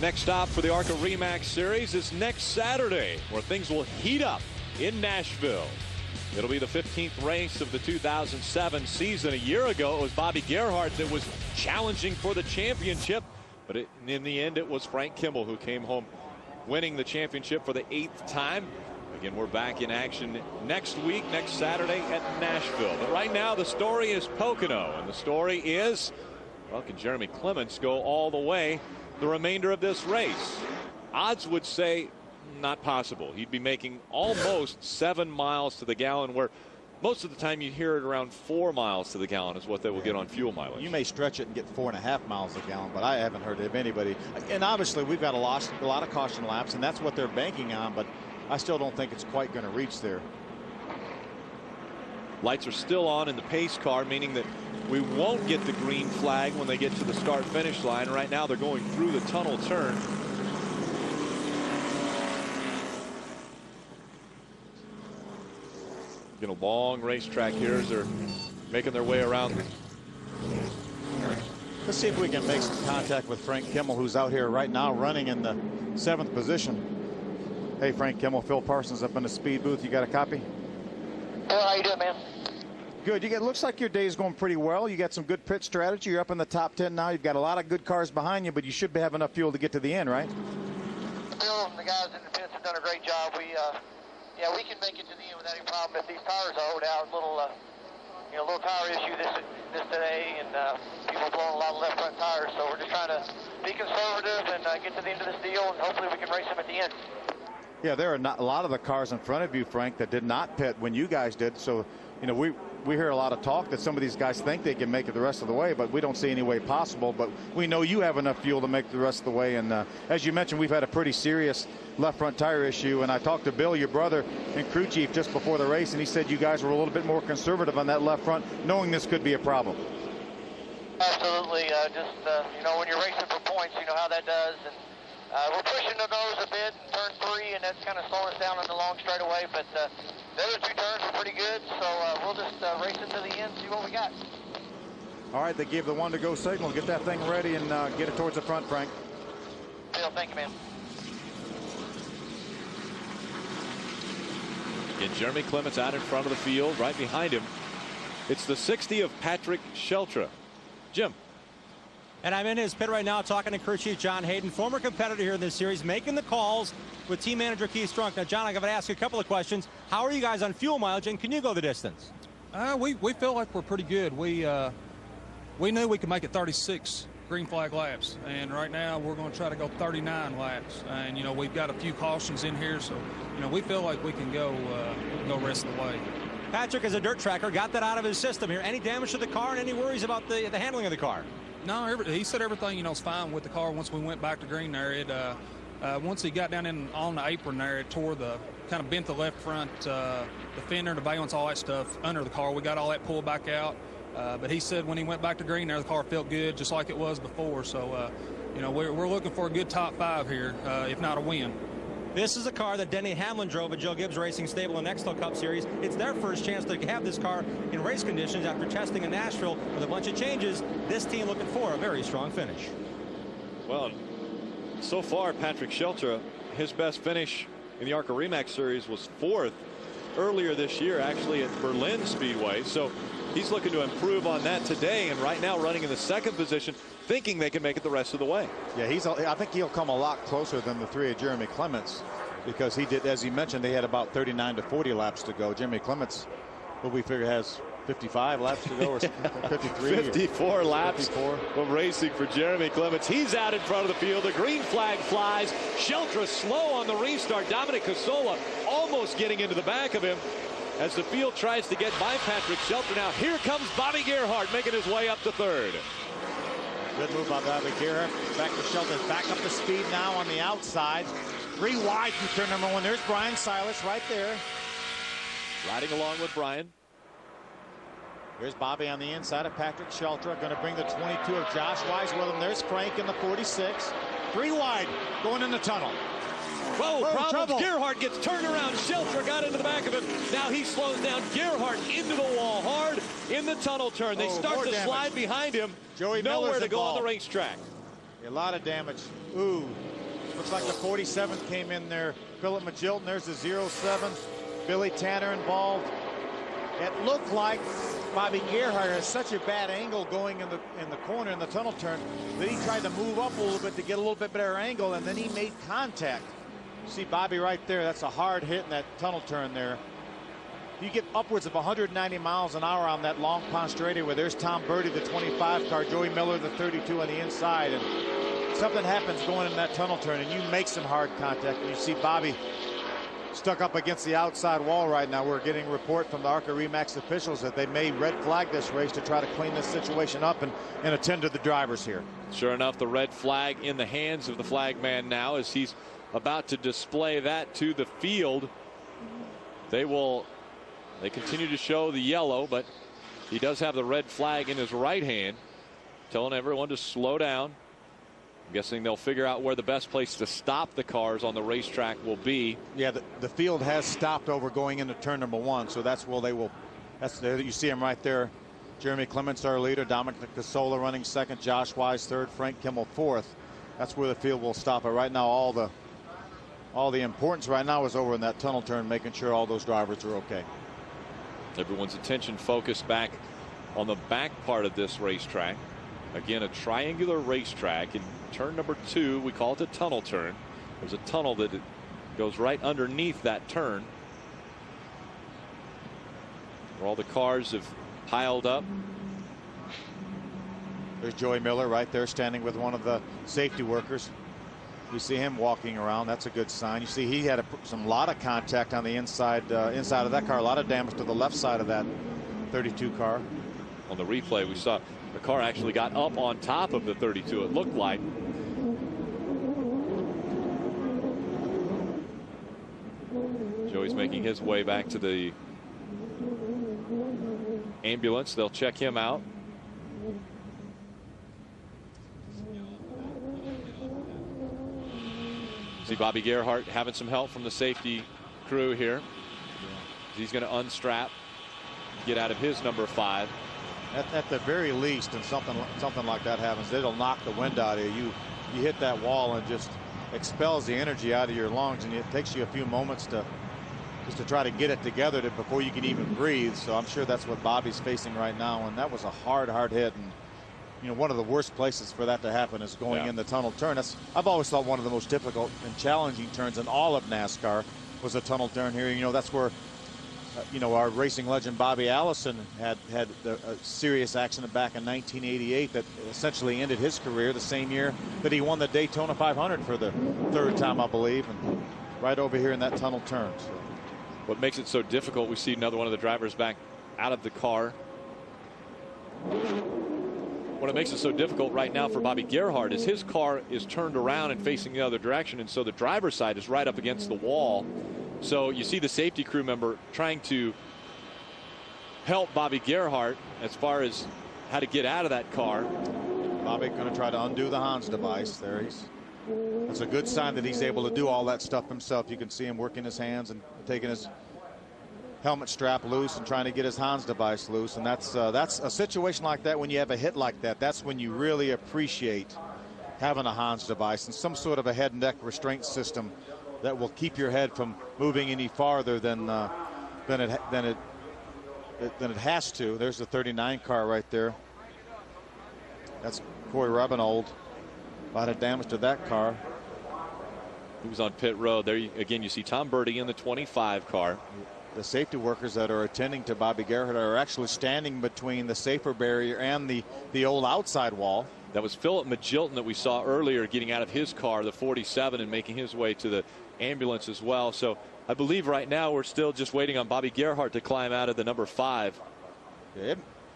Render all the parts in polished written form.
Next stop for the ARCA RE Series is next Saturday, where things will heat up in Nashville. It'll be the 15th race of the 2007 season. A year ago, it was Bobby Gerhart that was challenging for the championship, but in the end, it was Frank Kimmel who came home winning the championship for the 8th time. Again, we're back in action next week, next Saturday at Nashville. But right now, the story is Pocono, and the story is, well, can Jeremy Clements go all the way the remainder of this race? Odds would say not possible. He'd be making almost 7 miles to the gallon, where most of the time you hear it around 4 miles to the gallon is what they will get on fuel mileage. You may stretch it and get 4.5 miles a gallon, but I haven't heard of anybody. And obviously, we've got a lot of caution laps, and that's what they're banking on, but I still don't think it's quite going to reach there. Lights are still on in the pace car, meaning that we won't get the green flag when they get to the start-finish line. Right now, they're going through the tunnel turn. Get a long racetrack here as they're making their way around. Let's see if we can make some contact with Frank Kimmel, who's out here right now running in the 7th position. Hey, Frank Kimmel, Phil Parsons up in the speed booth. You got a copy? Phil, how you doing, man? Good. It looks like your day's going pretty well. You got some good pit strategy. You're up in the top 10 now. You've got a lot of good cars behind you, but you should have enough fuel to get to the end, right? Phil and the guys in the pits have done a great job. Yeah, we can make it to the end without any problem. If these tires hold out, little tire issue this today, and people blowing a lot of left front tires. So we're just trying to be conservative and get to the end of this deal, and hopefully we can race them at the end. Yeah, there are not a lot of the cars in front of you, Frank, that did not pit when you guys did. So, we hear a lot of talk that some of these guys think they can make it the rest of the way, but we don't see any way possible. But we know you have enough fuel to make it the rest of the way. And as you mentioned, we've had a pretty serious left front tire issue. And I talked to Bill, your brother and crew chief, just before the race, and he said you guys were a little bit more conservative on that left front, knowing this could be a problem. Absolutely. When you're racing for points, you know how that does. And we're pushing the nose a bit in turn 3, and that's kind of slowing us down on the long straightaway. But the other 2 turns were pretty good, so we'll just race it to the end, see what we got. All right, they gave the 1 to go signal. Get that thing ready and get it towards the front, Frank. Phil, thank you, man. And Jeremy Clements out in front of the field. Right behind him, it's the 60 of Patrick Sheltra. Jim. And I'm in his pit right now talking to crew chief John Hayden, former competitor here in this series, making the calls with team manager Keith Strunk. Now, John, I'm going to ask you a couple of questions. How are you guys on fuel mileage, and can you go the distance? We feel like we're pretty good. We knew we could make it 36 green flag laps, and right now we're going to try to go 39 laps. And we've got a few cautions in here, so we feel like we can go rest of the way. Patrick, as a dirt tracker, got that out of his system here. Any damage to the car and any worries about the handling of the car? No, he said everything is fine with the car. Once we went back to green there, once he got down on the apron there, it tore kind of bent the left front, the fender, the valance, all that stuff under the car. We got all that pulled back out. But he said when he went back to green there, the car felt good, just like it was before. So, we're looking for a good top 5 here, if not a win. This is a car that Denny Hamlin drove at Joe Gibbs Racing Stable in the Nextel Cup Series. It's their first chance to have this car in race conditions after testing in Nashville with a bunch of changes. This team looking for a very strong finish. Well, so far, Patrick Sheltra, his best finish in the ARCA RE Series was 4th earlier this year, actually at Berlin Speedway. So he's looking to improve on that today, and right now running in the 2nd position, thinking they can make it the rest of the way. Yeah, I think he'll come a lot closer than the 3 of Jeremy Clements, because he did, as he mentioned, they had about 39 to 40 laps to go. Jeremy Clements, what we figure, has 55 laps to go, or 53. 54 laps 54. of racing for Jeremy Clements. He's out in front of the field. The green flag flies. Sheltra slow on the restart. Dominic Casola almost getting into the back of him as the field tries to get by Patrick Sheltra. Now here comes Bobby Gerhart making his way up to 3rd. Good move by Bobby Gerhart. Back to Sheltra. Back up to speed now on the outside. 3 wide from turn number 1. There's Brian Silas right there. Riding along with Brian. Here's Bobby on the inside of Patrick Sheltra. Going to bring the 22 of Josh Wise with him. There's Frank in the 46. 3 wide going in the tunnel. Whoa, problems. Trouble. Gerhart gets turned around. Sheltra got into the back of him. Now he slows down. Gerhart into the wall hard in the tunnel turn. They start to slide behind him. Joey Nowhere Miller's to go involved. on the racetrack. A lot of damage. Ooh, looks like the 47 came in there. Philip Magilton, there's the 07. Billy Tanner involved. It looked like Bobby Gerhart has such a bad angle going in the corner in the tunnel turn that he tried to move up a little bit to get a little bit better angle, and then he made contact. See Bobby right there. That's a hard hit in that tunnel turn there. You get upwards of 190 miles an hour on that long pond straightaway where there's Tom Birdie, the 25 car, Joey Miller, the 32 on the inside, and something happens going in that tunnel turn and you make some hard contact. And you see Bobby stuck up against the outside wall right now. We're getting a report from the ARCA RE/MAX officials that they may red flag this race to try to clean this situation up and attend to the drivers here. Sure enough, the red flag in the hands of the flag man now as he's about to display that to the field. They continue to show the yellow, but he does have the red flag in his right hand, telling everyone to slow down. I'm guessing they'll figure out where the best place to stop the cars on the racetrack will be. Yeah, the field has stopped over going into turn number 1, so that's where they will. That's there. You see him right there. Jeremy Clements, our leader. Dominic Casola running second. Josh Wise third. Frank Kimmel fourth. That's where the field will stop. But right now, all the importance right now is over in that tunnel turn, making sure all those drivers are okay. Everyone's attention focused back on the back part of this racetrack. Again, a triangular racetrack. In turn number 2, we call it the tunnel turn. There's a tunnel that goes right underneath that turn, where all the cars have piled up. There's Joey Miller right there standing with one of the safety workers. We see him walking around. That's a good sign. You see he had a lot of contact on the inside of that car. A lot of damage to the left side of that 32 car. On the replay, we saw the car actually got up on top of the 32, it looked like. Joey's making his way back to the ambulance. They'll check him out. See Bobby Gerhart having some help from the safety crew here. He's going to unstrap, get out of his number 5. At the very least, and something like that happens, it'll knock the wind out of you. You hit that wall and just expels the energy out of your lungs, and it takes you a few moments to try to get it together before you can even breathe. So I'm sure that's what Bobby's facing right now, and that was a hard hit. And you know, one of the worst places for that to happen is going in the tunnel turn. I've always thought one of the most difficult and challenging turns in all of NASCAR was a tunnel turn here. You know, that's where you know, our racing legend Bobby Allison had a serious accident back in 1988 that essentially ended his career the same year that he won the Daytona 500 for the 3rd time, I believe, and right over here in that tunnel turn. So. What makes it so difficult, we see another one of the drivers back out of the car. What makes it so difficult right now for Bobby Gerhart is his car is turned around and facing the other direction, and so the driver's side is right up against the wall. So you see the safety crew member trying to help Bobby Gerhart as far as how to get out of that car. Bobby going to try to undo the Hans device there. That's a good sign that he's able to do all that stuff himself. You can see him working his hands and taking his helmet strap loose and trying to get his Hans device loose. And that's a situation like that. When you have a hit like that, that's when you really appreciate having a Hans device and some sort of a head and neck restraint system that will keep your head from moving any farther than it has to. There's the 39 car right there. That's Corey Rabinold. A lot of damage to that car. He was on pit road. There again, you see Tom Birdie in the 25 car. The safety workers that are attending to Bobby Gerhart are actually standing between the safer barrier and the old outside wall. That was Philip Magilton that we saw earlier getting out of his car, the 47, and making his way to the ambulance as well. So I believe right now we're still just waiting on Bobby Gerhart to climb out of the number 5.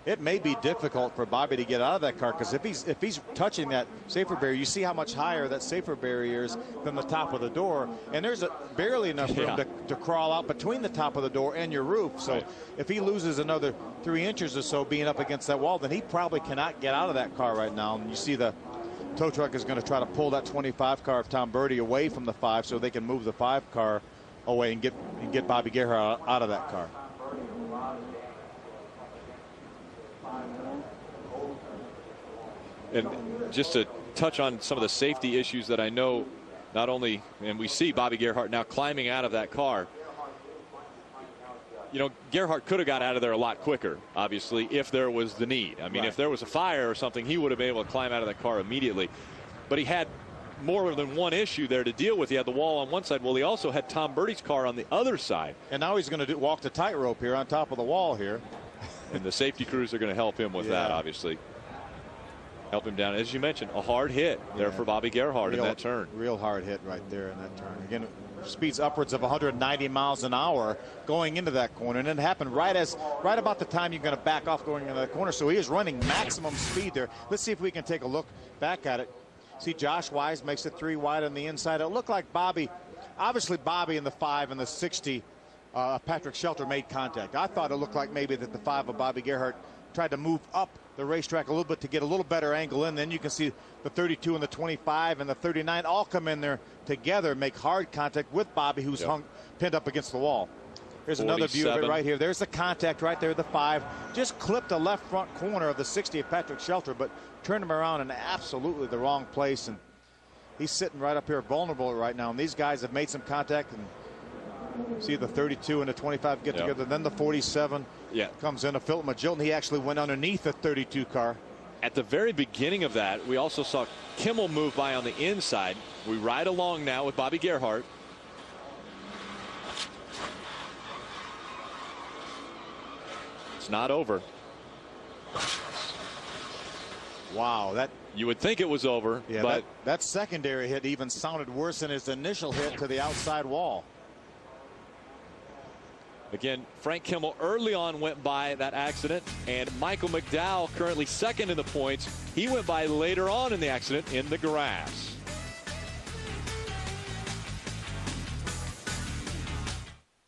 It may be difficult for Bobby to get out of that car, because if he's touching that safer barrier, you see how much higher that safer barrier is than the top of the door, and there's barely enough room to crawl out between the top of the door and your roof. So if he loses another 3 inches or so being up against that wall, then he probably cannot get out of that car right now. And you see the tow truck is going to try to pull that 25 car of Tom Birdie away from the 5 so they can move the 5 car away and get Bobby Gerhart out of that car. And just to touch on some of the safety issues that I know not only, and we see Bobby Gerhart now climbing out of that car. You know, Gerhart could have got out of there a lot quicker, obviously, if there was the need. I mean, if there was a fire or something, he would have been able to climb out of that car immediately. But he had more than one issue there to deal with. He had the wall on one side. Well, he also had Tom Birdie's car on the other side. And now he's going to walk the tightrope here on top of the wall here. And the safety crews are going to help him with that, obviously. Help him down. As you mentioned, a hard hit there for Bobby Gerhart in that turn. Real hard hit right there in that turn. Again, speeds upwards of 190 miles an hour going into that corner, and it happened right about the time you're going to back off going into that corner. So he is running maximum speed there. Let's see if we can take a look back at it. See, Josh Wise makes it 3 wide on the inside. It looked like Bobby, obviously Bobby in the 5 and the 60, Patrick Shelter made contact. I thought it looked like maybe that the 5 of Bobby Gerhart tried to move up the racetrack a little bit to get a little better angle in. Then you can see the 32 and the 25 and the 39 all come in there together, make hard contact with Bobby, who's pinned up against the wall. Here's another view of it right here. There's the contact right there, the 5. Just clipped the left front corner of the 60 of Patrick Shelter, but turned him around in absolutely the wrong place. And he's sitting right up here vulnerable right now. And these guys have made some contact. And see the 32 and the 25 get together. Then the 47 comes in. A Philip Magilton. He actually went underneath the 32 car. At the very beginning of that, we also saw Kimmel move by on the inside. We ride along now with Bobby Gerhart. It's not over. Wow, that you would think it was over, but that secondary hit even sounded worse than his initial hit to the outside wall. Again, Frank Kimmel early on went by that accident, and Michael McDowell currently second in the points. He went by later on in the accident in the grass.